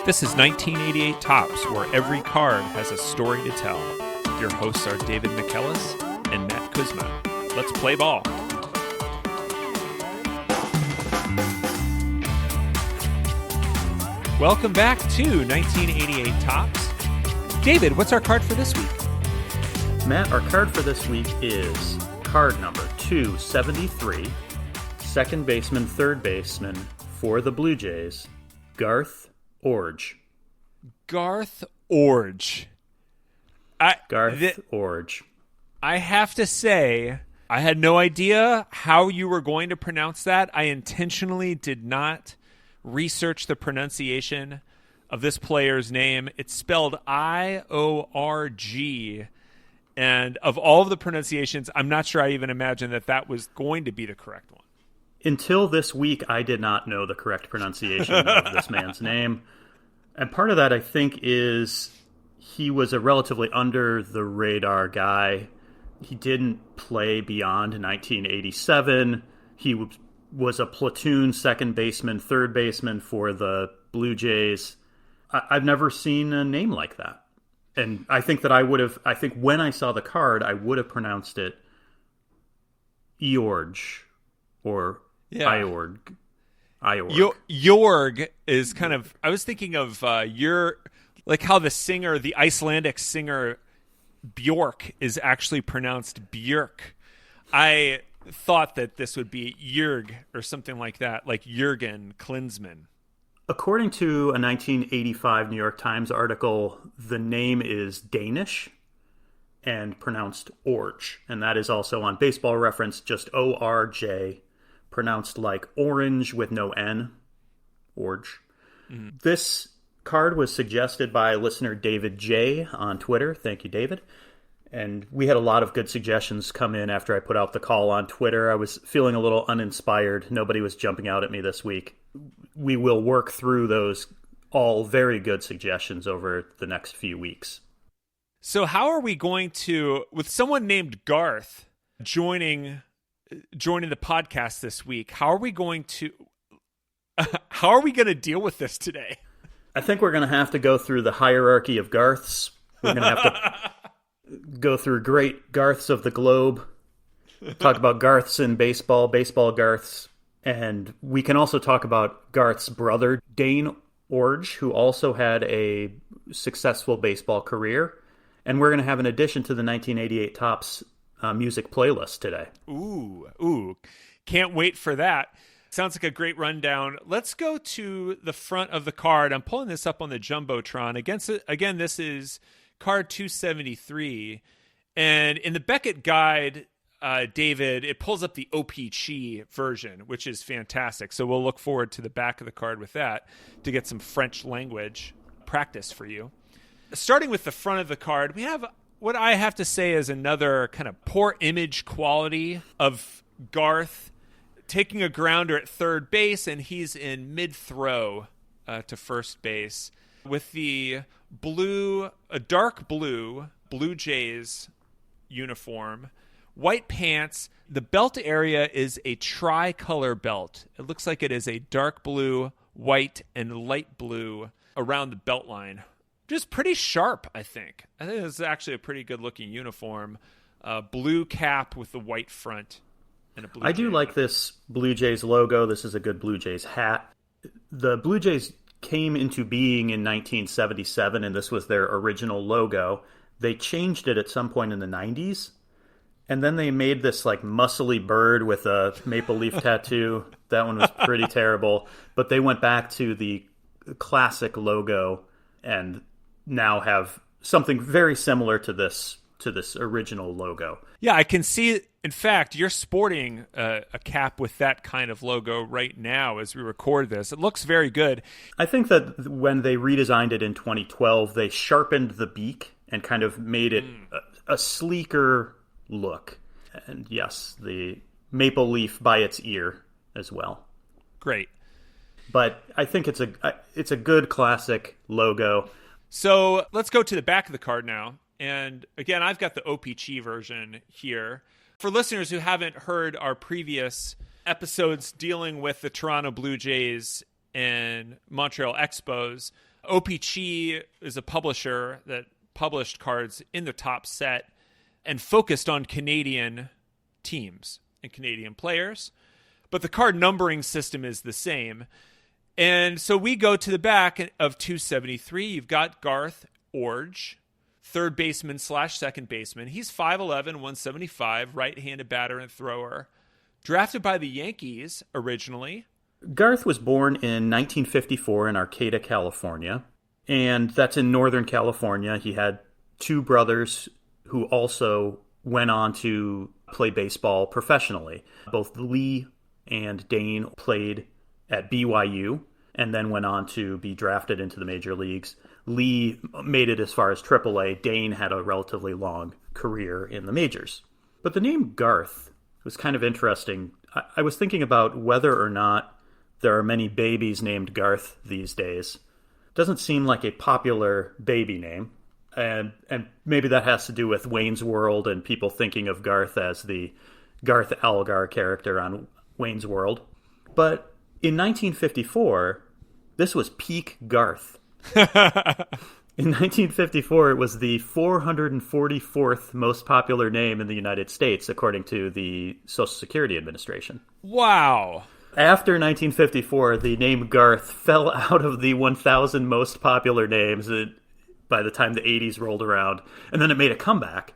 This is 1988 Topps, where every card has a story to tell. Your hosts are David McKellis and Matt Kuzma. Let's play ball. Welcome back to 1988 Topps. David, what's our card for this week? Matt, our card for this week is card number 273, second baseman, third baseman for the Blue Jays, Garth Iorg. Garth Iorg. Iorg. I have to say, I had no idea how you were going to pronounce that. I intentionally did not research the pronunciation of this player's name. It's spelled Iorg. And of all of the pronunciations, I'm not sure I even imagined that was going to be the correct one. Until this week, I did not know the correct pronunciation of this man's name. And part of that, I think, is he was a relatively under-the-radar guy. He didn't play beyond 1987. He was a platoon second baseman, third baseman for the Blue Jays. I've never seen a name like that. And I think that I think when I saw the card, I would have pronounced it Iorg or Iorg. Iorg is kind of, I was thinking of like how the Icelandic singer Björk is actually pronounced Björk. I thought that this would be Iorg or something like that, like Jürgen Klinsmann. According to a 1985 New York Times article, the name is Danish and pronounced Orge. And that is also on Baseball Reference, just O-R-J, pronounced like orange with no N, Orge. Mm-hmm. This card was suggested by listener David J. on Twitter. Thank you, David. And we had a lot of good suggestions come in after I put out the call on Twitter. I was feeling a little uninspired. Nobody was jumping out at me this week. We will work through those all very good suggestions over the next few weeks. So how are we going to, with someone named Garth joining the podcast this week, how are we going to deal with this today? I think we're going to have to go through the hierarchy of Garths. We're going to have to go through great Garths of the globe, talk about Garths in baseball, baseball Garths, and we can also talk about Garth's brother, Dane Iorg, who also had a successful baseball career. And we're going to have an addition to the 1988 Topps music playlist today. Ooh. Can't wait for that. Sounds like a great rundown. Let's go to the front of the card. I'm pulling this up on the Jumbotron. Again, this is card 273. And in the Beckett guide, David, it pulls up the OPC version, which is fantastic. So we'll look forward to the back of the card with that to get some French language practice for you. Starting with the front of the card, we have what I have to say is another kind of poor image quality of Garth taking a grounder at third base, and he's in mid-throw to first base with a dark blue Blue Jays uniform, white pants. The belt area is a tricolor belt. It looks like it is a dark blue, white, and light blue around the belt line. Just pretty sharp, I think. I think this is actually a pretty good-looking uniform. Blue cap with the white front. And a blue I do like this Blue Jays logo. This is a good Blue Jays hat. The Blue Jays came into being in 1977, and this was their original logo. They changed it at some point in the 90s, and then they made this like muscly bird with a maple leaf tattoo. That one was pretty terrible. But they went back to the classic logo and now have something very similar to this original logo. Yeah, I can see. In fact, you're sporting a cap with that kind of logo right now as we record this. It looks very good. I think that when they redesigned it in 2012, they sharpened the beak and kind of made it a sleeker look. And yes, the maple leaf by its ear as well. Great. But I think it's a good classic logo. So let's go to the back of the card now. And again, I've got the OPC version here. For listeners who haven't heard our previous episodes dealing with the Toronto Blue Jays and Montreal Expos, OPC is a publisher that published cards in the top set and focused on Canadian teams and Canadian players. But the card numbering system is the same. And so we go to the back of 273. You've got Garth Iorg, third baseman / second baseman. He's 5'11", 175, right-handed batter and thrower. Drafted by the Yankees originally. Garth was born in 1954 in Arcata, California, and that's in Northern California. He had two brothers who also went on to play baseball professionally. Both Lee and Dane played at BYU and then went on to be drafted into the major leagues. Lee made it as far as AAA. Dane had a relatively long career in the majors. But the name Garth was kind of interesting. I was thinking about whether or not there are many babies named Garth these days. Doesn't seem like a popular baby name. And maybe that has to do with Wayne's World and people thinking of Garth as the Garth Algar character on Wayne's World. But in 1954, this was peak Garth. In 1954, it was the 444th most popular name in the United States, according to the Social Security Administration. Wow. After 1954, the name Garth fell out of the 1,000 most popular names by the time the 80s rolled around. And then it made a comeback.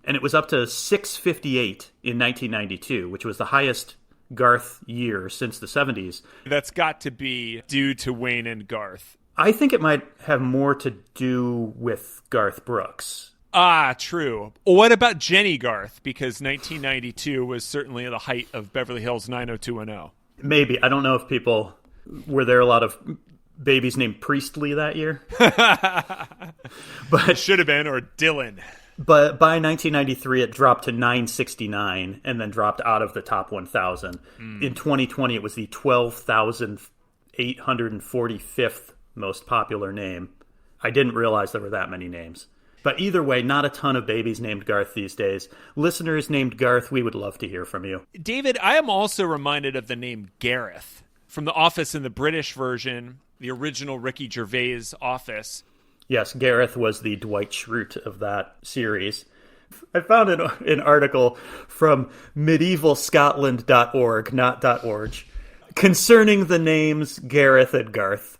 And it was up to 658 in 1992, which was the highest Garth year since the 70s. That's got to be due to Wayne and Garth. I think it might have more to do with Garth Brooks. Ah, true. What about Jenny Garth? Because 1992 was certainly the height of Beverly Hills 90210. Maybe. I don't know if were there a lot of babies named Priestley that year? But should have been, or Dylan. But by 1993, it dropped to 969 and then dropped out of the top 1,000. In 2020, it was the 12,845th most popular name. I didn't realize there were that many names. But either way, not a ton of babies named Garth these days. Listeners named Garth, we would love to hear from you. David, I am also reminded of the name Gareth from The Office in the British version, the original Ricky Gervais Office. Yes, Gareth was the Dwight Schrute of that series. I found an article from medievalscotland.org, not .org, concerning the names Gareth and Garth.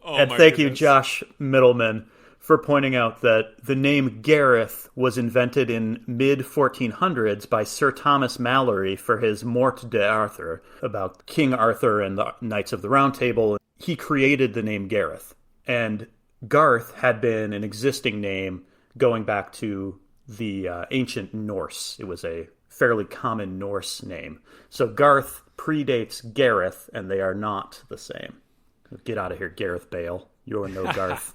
Oh, and thank you, Josh Middleman, for pointing out that the name Gareth was invented in mid-1400s by Sir Thomas Malory for his Morte d'Arthur, about King Arthur and the Knights of the Round Table. He created the name Gareth. And Garth had been an existing name going back to the ancient Norse. It was a fairly common Norse name. So Garth predates Gareth, and they are not the same. Get out of here, Gareth Bale. You're no Garth.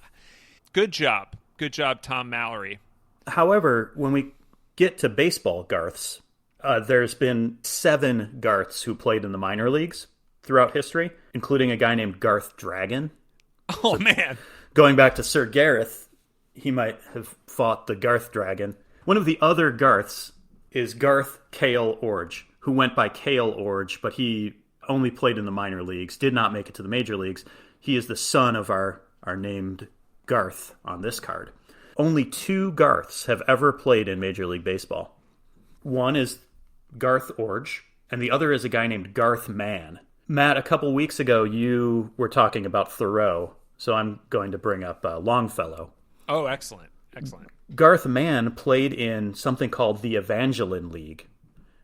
Good job. Good job, Tom Mallory. However, when we get to baseball Garths, there's been 7 Garths who played in the minor leagues throughout history, including a guy named Garth Dragon. Oh, man. Going back to Sir Gareth, he might have fought the Garth Dragon. One of the other Garths is Garth Cale Iorg, who went by Cale Iorg, but he only played in the minor leagues, did not make it to the major leagues. He is the son of our named Garth on this card. Only 2 Garths have ever played in Major League Baseball. One is Garth Iorg, and the other is a guy named Garth Mann. Matt, a couple weeks ago, you were talking about Thoreau, so I'm going to bring up Longfellow. Oh, excellent. Excellent. Garth Mann played in something called the Evangeline League.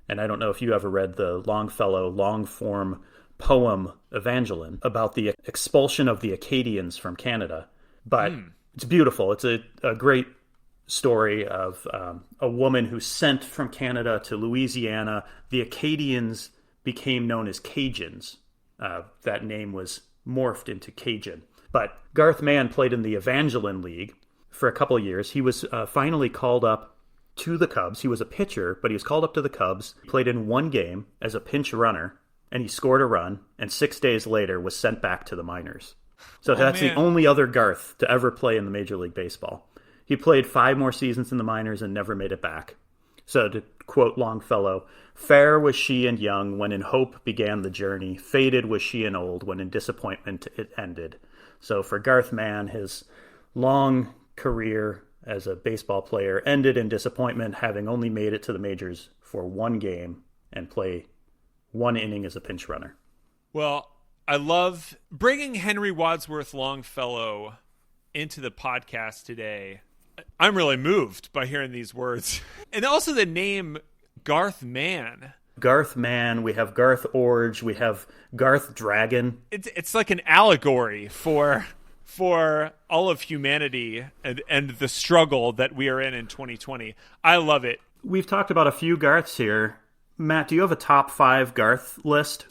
And I don't know if you ever read the Longfellow long-form poem Evangeline about the expulsion of the Acadians from Canada. But it's beautiful. It's a great story of a woman who's sent from Canada to Louisiana. The Acadians became known as Cajuns. That name was morphed into Cajun. But Garth Mann played in the Evangeline League for a couple of years. He was finally called up to the Cubs. He was a pitcher, but he was called up to the Cubs. He played in one game as a pinch runner, and he scored a run, and 6 days later was sent back to the minors. So that's the only other Garth to ever play in the Major League Baseball. He played 5 more seasons in the minors and never made it back. So to quote Longfellow, "Fair was she and young when in hope began the journey. Faded was she and old when in disappointment it ended. So for Garth Mann, his long career as a baseball player ended in disappointment, having only made it to the majors for one game and play one inning as a pinch runner. Well, I love bringing Henry Wadsworth Longfellow into the podcast today. I'm really moved by hearing these words. And also the name Garth Mann. Garth Mann, we have Garth Iorg, we have Garth Dragon. It's like an allegory for all of humanity and the struggle that we are in 2020. I love it. We've talked about a few Garths here. Matt, do you have a top 5 Garth list?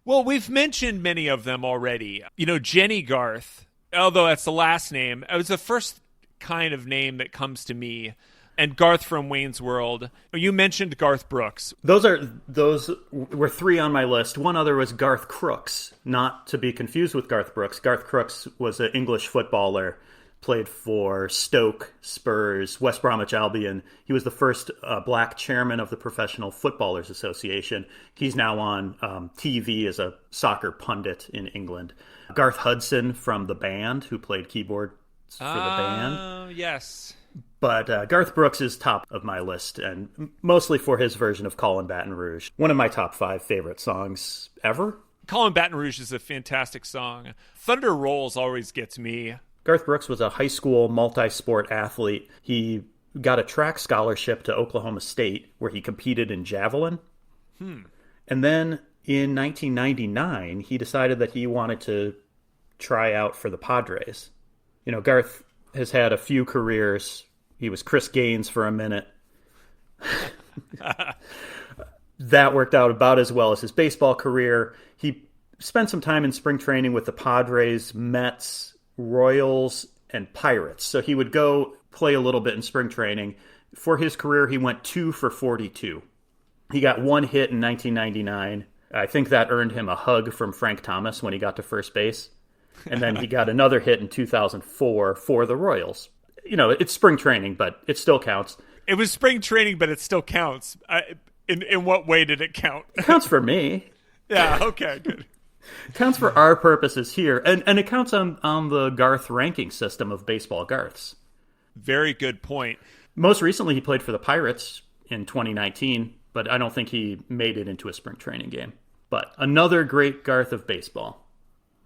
Well, we've mentioned many of them already. You know, Jenny Garth, although that's the last name, it was the first kind of name that comes to me. And Garth from Wayne's World. You mentioned Garth Brooks. Those were 3 on my list. One other was Garth Crooks, not to be confused with Garth Brooks. Garth Crooks was an English footballer, played for Stoke, Spurs, West Bromwich Albion. He was the first black chairman of the Professional Footballers Association. He's now on TV as a soccer pundit in England. Garth Hudson from the band, who played keyboard for the band. Oh, yes. But Garth Brooks is top of my list, and mostly for his version of Callin, Baton Rouge. One of my top 5 favorite songs ever. Callin, Baton Rouge is a fantastic song. Thunder Rolls always gets me. Garth Brooks was a high school multi-sport athlete. He got a track scholarship to Oklahoma State, where he competed in javelin. And then in 1999, he decided that he wanted to try out for the Padres. You know, Garth has had a few careers. He was Chris Gaines for a minute. That worked out about as well as his baseball career. He spent some time in spring training with the Padres, Mets, Royals, and Pirates. So he would go play a little bit in spring training. For his career, he went 2 for 42. He got 1 hit in 1999. I think that earned him a hug from Frank Thomas when he got to first base. And then he got another hit in 2004 for the Royals. You know, it's spring training, but it still counts. It was spring training, but it still counts. In what way did it count? It counts for me. Yeah, okay, good. It counts for our purposes here. And it counts on the Garth ranking system of baseball Garths. Very good point. Most recently, he played for the Pirates in 2019, but I don't think he made it into a spring training game. But another great Garth of baseball.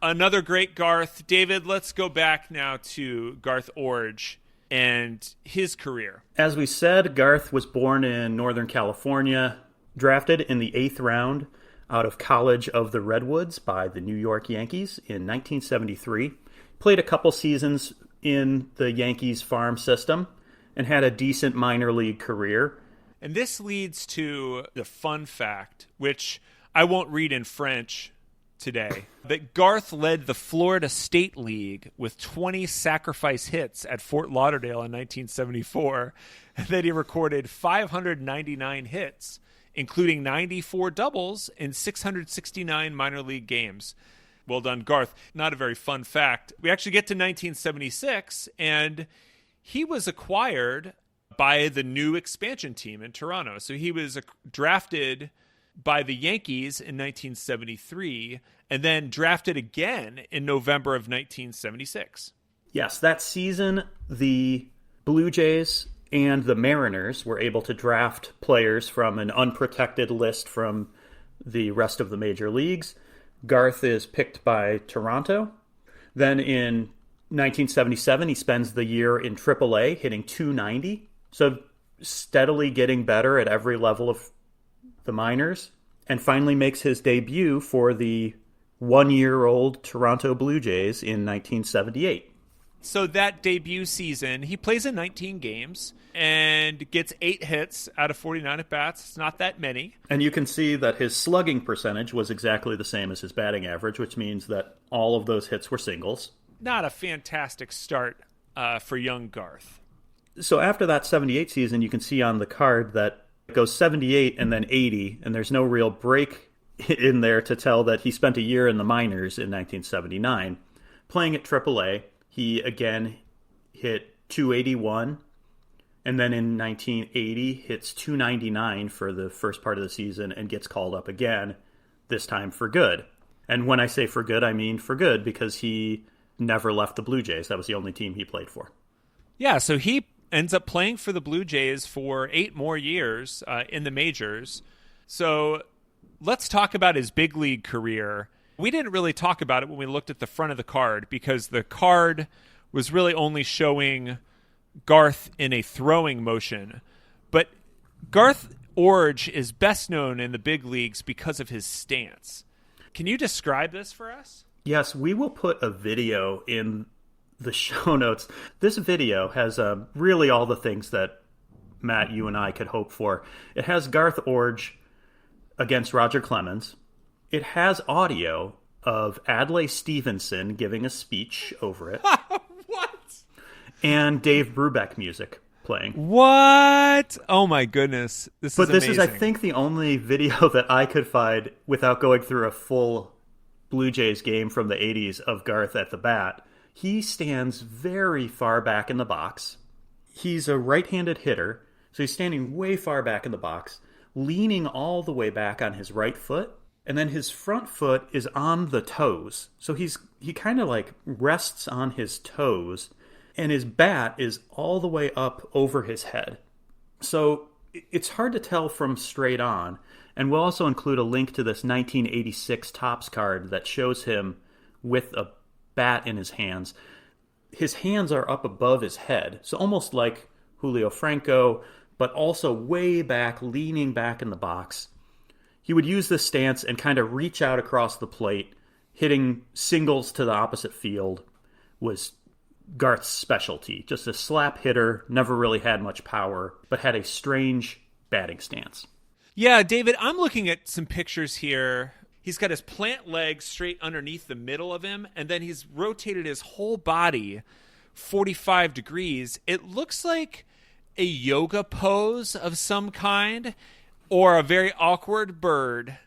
Another great Garth. David, let's go back now to Garth Iorg and his career. As we said, Garth was born in Northern California, drafted in the 8th round out of College of the Redwoods by the New York Yankees in 1973. Played a couple seasons in the Yankees farm system and had a decent minor league career. And this leads to the fun fact, which I won't read in French today, that Garth led the Florida State League with 20 sacrifice hits at Fort Lauderdale in 1974, and that he recorded 599 hits, including 94 doubles in 669 minor league games. Well done, Garth. Not a very fun fact. We actually get to 1976, and he was acquired by the new expansion team in Toronto. So he was drafted by the Yankees in 1973 and then drafted again in November of 1976. Yes, that season, the Blue Jays and the Mariners were able to draft players from an unprotected list from the rest of the major leagues. Garth is picked by Toronto. Then in 1977, he spends the year in AAA, hitting .290. So steadily getting better at every level of the minors, and finally makes his debut for the one-year-old Toronto Blue Jays in 1978. So that debut season, he plays in 19 games and gets 8 hits out of 49 at-bats. It's not that many. And you can see that his slugging percentage was exactly the same as his batting average, which means that all of those hits were singles. Not a fantastic start for young Garth. So after that 78 season, you can see on the card that it goes 78 and then 80, and there's no real break in there to tell that he spent a year in the minors in 1979. Playing at AAA, he again hit .281, and then in 1980 hits .299 for the first part of the season and gets called up again, this time for good. And when I say for good, I mean for good, because he never left the Blue Jays. That was the only team he played for. Yeah, so he ends up playing for the Blue Jays for 8 more years in the majors. So let's talk about his big league career. We didn't really talk about it when we looked at the front of the card because the card was really only showing Garth in a throwing motion. But Garth Iorg is best known in the big leagues because of his stance. Can you describe this for us? Yes, we will put a video in the show notes. This video has really all the things that Matt, you and I could hope for. It has Garth Iorg against Roger Clemens. It has audio of Adlai Stevenson giving a speech over it. What? And Dave Brubeck music playing. What? Oh my goodness. This is, I think, the only video that I could find without going through a full Blue Jays game from the 80s of Garth at the bat. He stands very far back in the box. He's a right-handed hitter, so he's standing way far back in the box, leaning all the way back on his right foot, and then his front foot is on the toes. So he kind of like rests on his toes, and his bat is all the way up over his head. So it's hard to tell from straight on, and we'll also include a link to this 1986 Topps card that shows him with a bat in his hands. His hands are up above his head, so almost like Julio Franco, but also way back, leaning back in the box. He would use this stance and kind of reach out across the plate. Hitting singles to the opposite field was Garth's specialty. Just a slap hitter, never really had much power, but had a strange batting stance. Yeah, David, I'm looking at some pictures here. He's got his plant leg straight underneath the middle of him, and then he's rotated his whole body 45 degrees. It looks like a yoga pose of some kind or a very awkward bird.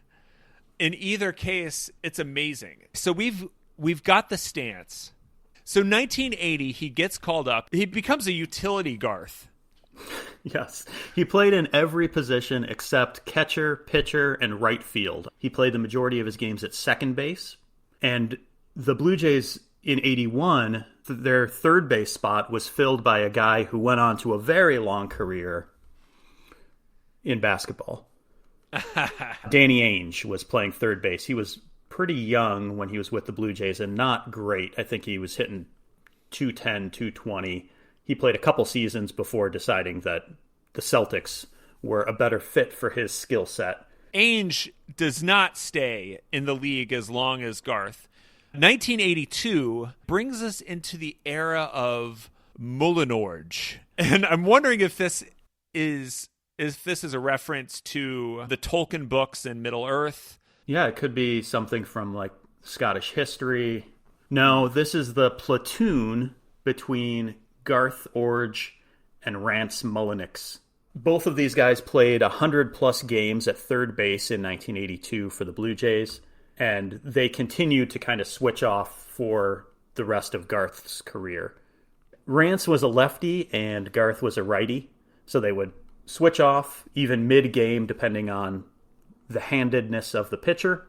In either case, it's amazing. So we've got the stance. So 1980, he gets called up. He becomes a utility Garth. Yes. He played in every position except catcher, pitcher, and right field. He played the majority of his games at second base. And the Blue Jays in 81, their third base spot was filled by a guy who went on to a very long career in basketball. Danny Ainge was playing third base. He was pretty young when he was with the Blue Jays and not great. I think he was hitting 210, 220. He played a couple seasons before deciding that the Celtics were a better fit for his skill set. Ainge does not stay in the league as long as Garth. 1982 brings us into the era of Molinorge. And I'm wondering if this is a reference to the Tolkien books in Middle-earth. Yeah, it could be something from like Scottish history. No, this is the platoon between Garth Iorg and Rance Mulliniks. Both of these guys played 100-plus games at third base in 1982 for the Blue Jays, and they continued to kind of switch off for the rest of Garth's career. Rance was a lefty and Garth was a righty, so they would switch off even mid-game depending on the handedness of the pitcher.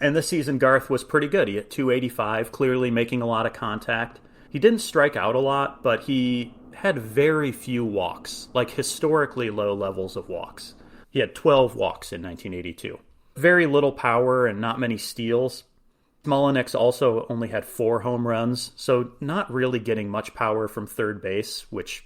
And this season, Garth was pretty good. He hit 285, clearly making a lot of contact. He didn't strike out a lot, but he had very few walks, like historically low levels of walks. He had 12 walks in 1982. Very little power and not many steals. Mulliniks also only had 4 home runs, so not really getting much power from third base, which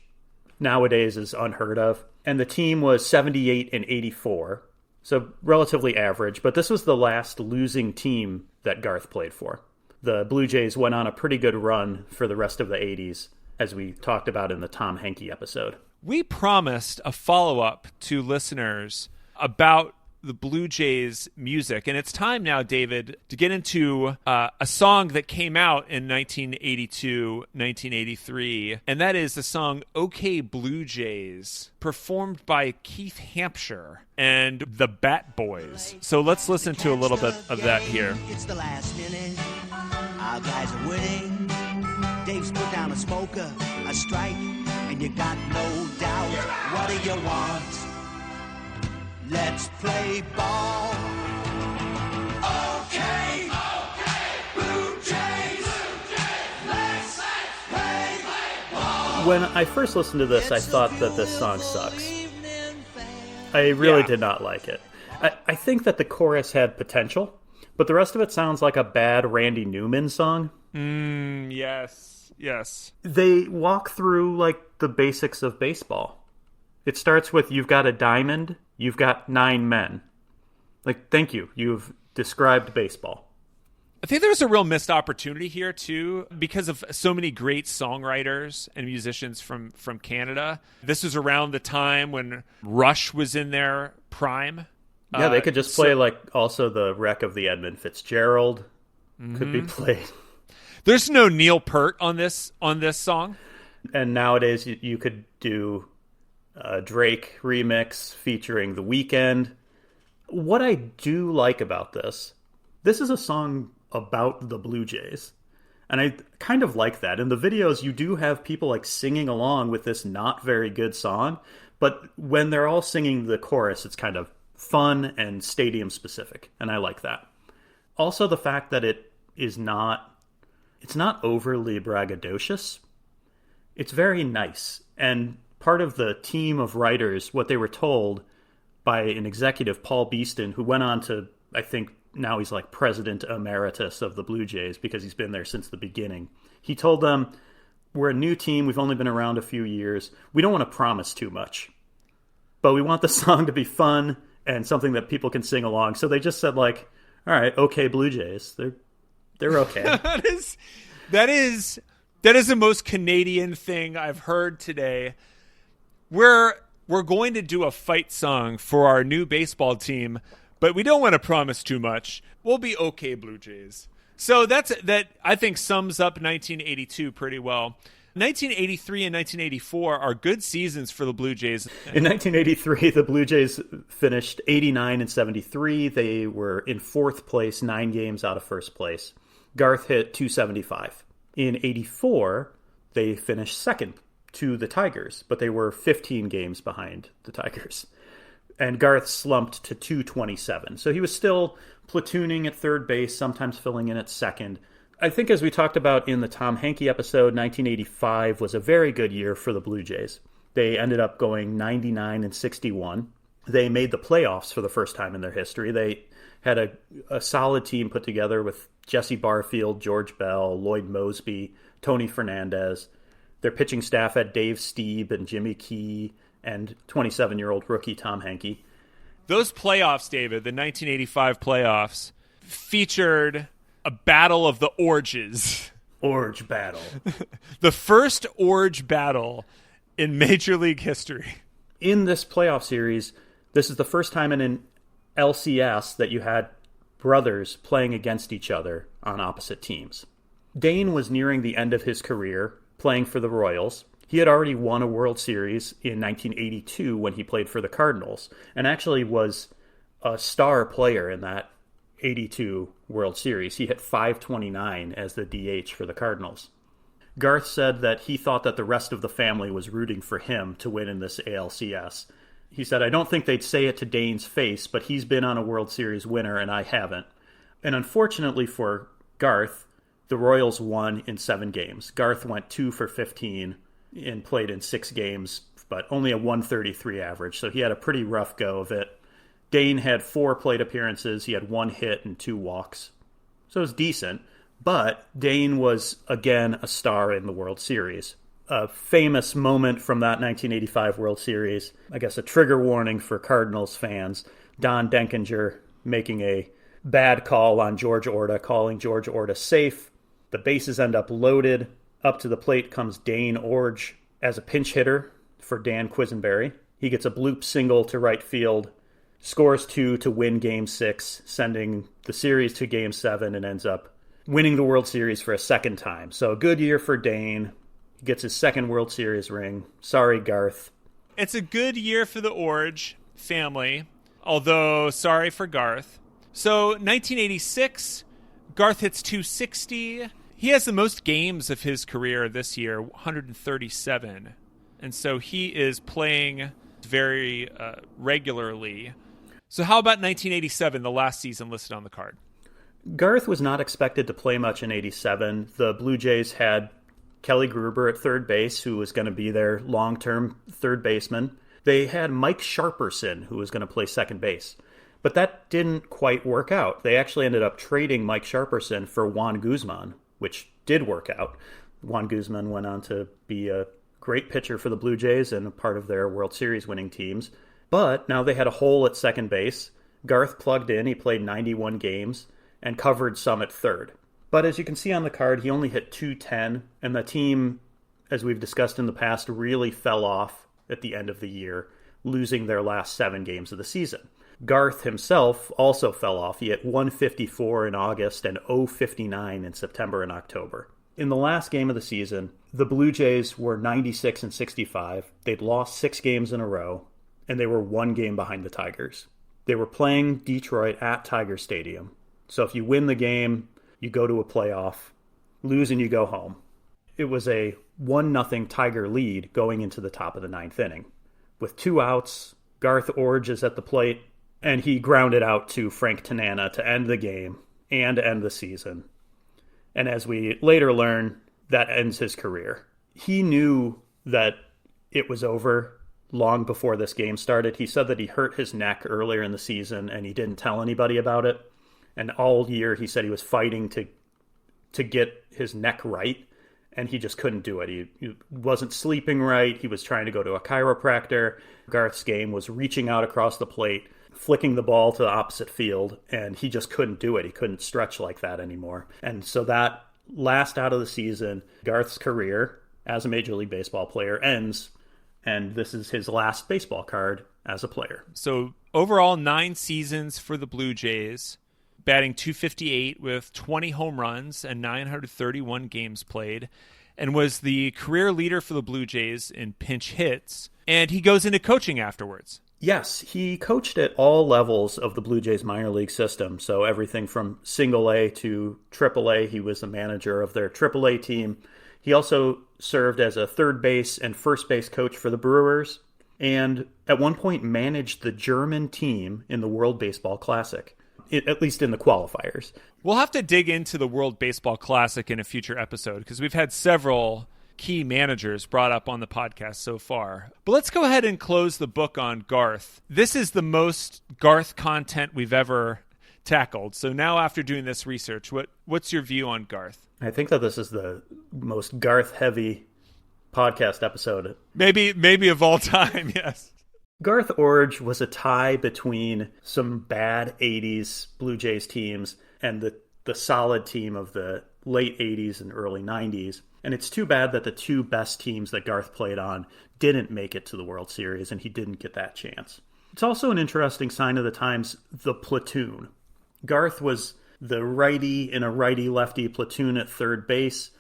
nowadays is unheard of. And the team was 78 and 84, so relatively average, but this was the last losing team that Garth played for. The Blue Jays went on a pretty good run for the rest of the 80s, as we talked about in the Tom Henke episode. We promised a follow-up to listeners about the Blue Jays music, and it's time now, David, to get into a song that came out in 1982, 1983, and that is the song OK Blue Jays, performed by Keith Hampshire and the Bat Boys. So let's listen to a little bit of that here. It's the last minute. Our guys are winning. Dave's put down a smoker, a strike, and you got no doubt. What do you want? Let's play ball. Okay. Okay. Blue Jays. Blue Jays. When I first listened to this, I thought that this song sucks. I really did not like it. I think that the chorus had potential, but the rest of it sounds like a bad Randy Newman song. Yes. They walk through, like, the basics of baseball. It starts with, you've got a diamond, you've got 9 men. Like, thank you. You've described baseball. I think there was a real missed opportunity here, too, because of so many great songwriters and musicians from Canada. This was around the time when Rush was in their prime. Yeah, they could just play, like, also the Wreck of the Edmund Fitzgerald could be played. There's no Neil Peart on this song. And nowadays, you could do a Drake remix featuring The Weeknd. What I do like about this is a song about the Blue Jays. And I kind of like that. In the videos, you do have people like singing along with this not very good song. But when they're all singing the chorus, it's kind of fun and stadium specific. And I like that. Also, the fact that it's not overly braggadocious. It's very nice. And part of the team of writers, what they were told by an executive, Paul Beeston, who went on to, I think, now he's like president emeritus of the Blue Jays because he's been there since the beginning. He told them, we're a new team. We've only been around a few years. We don't want to promise too much, but we want the song to be fun and something that people can sing along. So they just said, like, all right, okay, Blue Jays. They're okay. That is the most Canadian thing I've heard today. We're going to do a fight song for our new baseball team, but we don't want to promise too much. We'll be okay, Blue Jays. So that I think sums up 1982 pretty well. 1983 and 1984 are good seasons for the Blue Jays. In 1983, the Blue Jays finished 89 and 73. They were in 4th place, 9 games out of 1st place. Garth hit .275. In 84, they finished 2nd to the Tigers, but they were 15 games behind the Tigers. And Garth slumped to .227. So he was still platooning at 3rd base, sometimes filling in at 2nd. I think as we talked about in the Tom Hankey episode, 1985 was a very good year for the Blue Jays. They ended up going 99 and 61. They made the playoffs for the first time in their history. They had a solid team put together with Jesse Barfield, George Bell, Lloyd Mosby, Tony Fernandez. Their pitching staff had Dave Stieb and Jimmy Key and 27-year-old rookie Tom Hankey. Those playoffs, David, the 1985 playoffs, featured a battle of the Orges. Orge battle. The first Orge battle in Major League history. In this playoff series, this is the first time in an LCS that you had brothers playing against each other on opposite teams. Dane was nearing the end of his career playing for the Royals. He had already won a World Series in 1982 when he played for the Cardinals, and actually was a star player in that 82 World Series. He hit .529 as the DH for the Cardinals. Garth said that he thought that the rest of the family was rooting for him to win in this ALCS. He said, I don't think they'd say it to Dane's face, but he's been on a World Series winner and I haven't. And unfortunately for Garth, the Royals won in 7 games. Garth went 2 for 15 and played in 6 games, but only a 133 average, so he had a pretty rough go of it. Dane had 4 plate appearances. He had 1 hit and 2 walks. So it was decent, but Dane was, again, a star in the World Series. A famous moment from that 1985 World Series, I guess a trigger warning for Cardinals fans, Don Denkinger making a bad call on George Orta, calling George Orta safe. The bases end up loaded. Up to the plate comes Dane Orge as a pinch hitter for Dan Quisenberry. He gets a bloop single to right field, scores 2 to win Game 6, sending the series to Game 7, and ends up winning the World Series for a second time. So a good year for Dane. He gets his 2nd World Series ring. Sorry, Garth. It's a good year for the Orge family, although sorry for Garth. So 1986, Garth hits .260. He has the most games of his career this year, 137. And so he is playing very regularly. So how about 1987, the last season listed on the card? Garth was not expected to play much in 87. The Blue Jays had Kelly Gruber at third base, who was going to be their long-term third baseman. They had Mike Sharperson, who was going to play second base. But that didn't quite work out. They actually ended up trading Mike Sharperson for Juan Guzman, which did work out. Juan Guzman went on to be a great pitcher for the Blue Jays and a part of their World Series winning teams. But now they had a hole at second base. Garth plugged in. He played 91 games and covered some at third. But as you can see on the card, he only hit .210, and the team, as we've discussed in the past, really fell off at the end of the year, losing their last 7 games of the season. Garth himself also fell off. He hit .154 in August and .059 in September and October. In the last game of the season, the Blue Jays were 96-65. They'd lost 6 games in a row, and they were 1 game behind the Tigers. They were playing Detroit at Tiger Stadium. So if you win the game, you go to a playoff. Lose and you go home. It was a 1-0 Tiger lead going into the top of the 9th inning. With 2 outs, Garth Iorg is at the plate, and he grounded out to Frank Tanana to end the game and end the season. And as we later learn, that ends his career. He knew that it was over long before this game started. He said that he hurt his neck earlier in the season, and he didn't tell anybody about it. And all year he said he was fighting to get his neck right, and he just couldn't do it. He wasn't sleeping right. He was trying to go to a chiropractor. Garth's game was reaching out across the plate, flicking the ball to the opposite field, and he just couldn't do it. He couldn't stretch like that anymore. And so that last out of the season, Garth's career as a Major League Baseball player ends, and this is his last baseball card as a player. So overall, 9 seasons for the Blue Jays, batting .258 with 20 home runs and 931 games played, and was the career leader for the Blue Jays in pinch hits. And he goes into coaching afterwards. Yes, he coached at all levels of the Blue Jays minor league system. So everything from single A to triple A. He was the manager of their triple A team. He also served as a third base and first base coach for the Brewers, and at one point managed the German team in the World Baseball Classic, at least in the qualifiers. We'll have to dig into the World Baseball Classic in a future episode because we've had several key managers brought up on the podcast so far. But let's go ahead and close the book on Garth. This is the most Garth content we've ever tackled. So now after doing this research, what's your view on Garth? I think that this is the most Garth-heavy podcast episode. Maybe of all time, yes. Garth Iorg was a tie between some bad 80s Blue Jays teams and the solid team of the late 80s and early 90s. And it's too bad that the 2 best teams that Garth played on didn't make it to the World Series, and he didn't get that chance. It's also an interesting sign of the times, the platoon. Garth was the righty in a righty-lefty platoon at third base.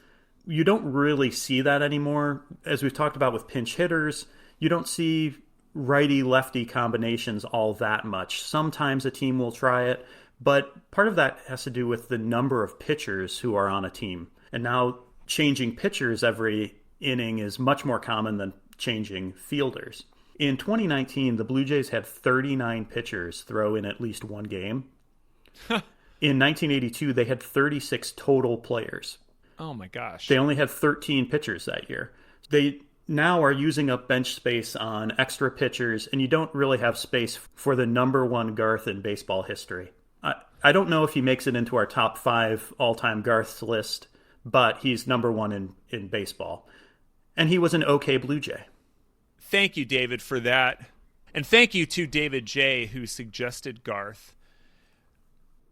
You don't really see that anymore. As we've talked about with pinch hitters, you don't see righty-lefty combinations all that much. Sometimes a team will try it, but part of that has to do with the number of pitchers who are on a team. And now changing pitchers every inning is much more common than changing fielders. In 2019, the Blue Jays had 39 pitchers throw in at least one game. In 1982, they had 36 total players. Oh my gosh. They only had 13 pitchers that year. They now are using up bench space on extra pitchers, and you don't really have space for the number 1 Garth in baseball history. I don't know if he makes it into our top 5 all-time Garths list, but he's number 1 in baseball. And he was an okay Blue Jay. Thank you, David, for that. And thank you to David J., who suggested Garth.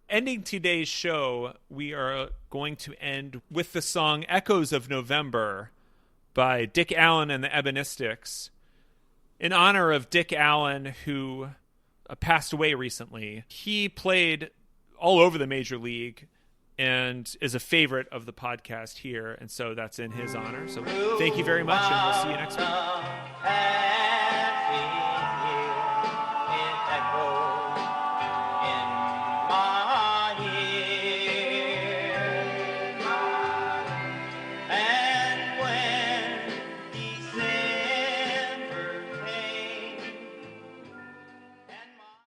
Ending today's show, we are going to end with the song Echoes of November by Dick Allen and the Ebonistics. In honor of Dick Allen, who passed away recently. He played all over the Major League and is a favorite of the podcast here, and so that's in his honor. So thank you very much, and we'll see you next week.